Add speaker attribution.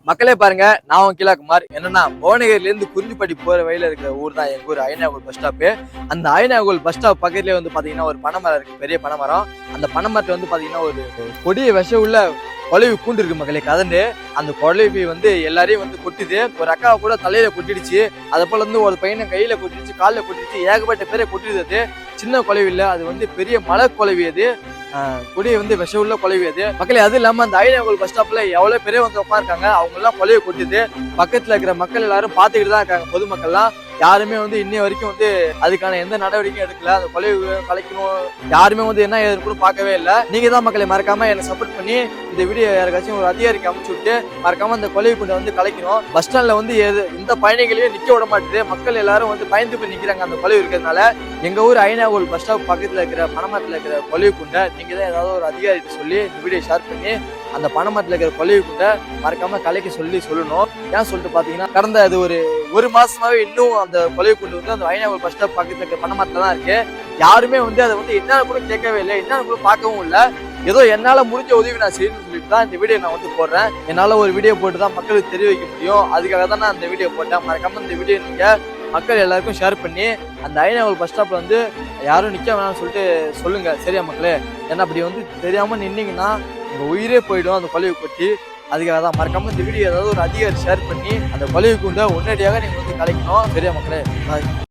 Speaker 1: மக்களே பாருங்க, நான் உன் கிலாக்குமார். என்னன்னா புவனகிரில இருந்து குறிஞ்சிப்பட்டி போற வழியில இருக்கிற ஊர் தான் எங்க ஊர் ஐனாகோல் பஸ் ஸ்டாப்பு. அந்த ஐனாகோல் பஸ் ஸ்டாப் பக்கத்துலயே வந்து பாத்தீங்கன்னா ஒரு பனைமரம் இருக்கு, பெரிய பனைமரம். அந்த பனைமரத்துல வந்து பாத்தீங்கன்னா ஒரு கொடிய விஷம் உள்ள கொலைவி கூண்டு இருக்கு மக்களே, கதண்டு. அந்த கொலைவி வந்து எல்லாரையும் வந்து கொட்டுது. ஒரு அக்காவை கூட தலையில கொட்டிடுச்சு. அதை போல வந்து ஒரு பையனை கையில கொட்டிடுச்சு, காலில் கொட்டிடுச்சு, ஏகப்பட்ட பேரை கொட்டிடுது. அது சின்ன கொலைவி இல்ல, அது வந்து பெரிய மலை கொலைவி. அது கொடியை வந்து விஷம் உள்ள கொலைவி அது மக்களே. அது இல்லாம அந்த ஐனாகோல் பஸ் ஸ்டாப்ல எவ்வளவு பேரே வந்து உட்காந்துருக்காங்க. அவங்க எல்லாம் கொலையை கொட்டுது. பக்கத்துல இருக்கிற மக்கள் எல்லாரும் பாத்துக்கிட்டு தான் இருக்காங்க. பொதுமக்கள்லாம் யாருமே வந்து இன்னைய வரைக்கும் வந்து அதுக்கான எந்த நடவடிக்கையும் எடுக்கல. அந்த கொலை கலைக்கணும் யாருமே வந்து என்ன இருக்குன்னு பார்க்கவே இல்லை. நீங்க தான் மக்களை மறக்காம என்னை சப்போர்ட் பண்ணி இந்த வீடியோ யாருக்காச்சும் ஒரு அதிகாரிக்கு அமைச்சு விட்டு மறக்காம அந்த கொலை குண்டை வந்து கலைக்கணும். பஸ் ஸ்டாண்ட்ல வந்து இந்த பயணிகளையும் நிக்க விட மாட்டேது. மக்கள் எல்லாரும் வந்து பயந்து போய் நிக்கிறாங்க அந்த கொலை இருக்கிறதுனால. எங்க ஊர் ஐனாகோல் பஸ் ஸ்டாப் பக்கத்துல இருக்கிற பனைமரத்துல இருக்கிற கொலை குண்டை நீங்க தான் ஏதாவது ஒரு அதிகாரிகிட்ட சொல்லி இந்த வீடியோ ஷேர் பண்ணி அந்த பனைமரத்துல இருக்கிற கொலை குண்டை மறக்காம கலைக்க சொல்லணும். ஏன் சொல்லிட்டு பாத்தீங்கன்னா கடந்த அது ஒரு மாசமாவே இன்னும் அந்த கொலை குண்டு வந்து அந்த ஐனாகோல் பஸ் ஸ்டாப் பக்கத்துல இருக்கிற பனைமரத்துல தான் இருக்கு. யாருமே வந்து அதை வந்து என்னன்னு கூட கேட்கவே இல்லை, என்னன்னு கூட பார்க்கவும் இல்லை. ஏதோ என்னால முடிஞ்ச உதவி நான் செய்யணும்னு சொல்லிட்டு தான் இந்த வீடியோ நான் வந்து போடுறேன். என்னால ஒரு வீடியோ போட்டு தான் மக்களுக்கு தெரிய வைக்க முடியும். அதுக்காக தான் நான் இந்த வீடியோ போட்டேன். மறக்காம இந்த வீடியோ நீங்க மக்கள் எல்லாருக்கும் ஷேர் பண்ணி அந்த ஐனாகோல் பஸ் ஸ்டாப்ல வந்து யாரும் நிக்க வேணாம்னு சொல்லிட்டு சொல்லுங்க, சரியா மக்களே? ஏன்னா அப்படி வந்து தெரியாம நின்னீங்கன்னா உங்க உயிரே போயிடும் அந்த கொலையை கொட்டி. அதுக்காக தான் மறக்காம இந்த வீடியோ ஏதாவது ஒரு அதிகாரி ஷேர் பண்ணி அந்த கொலையை கொண்டு உடனடியாக நீங்க வந்து கலைக்கணும், சரியா மக்களே? பாய்.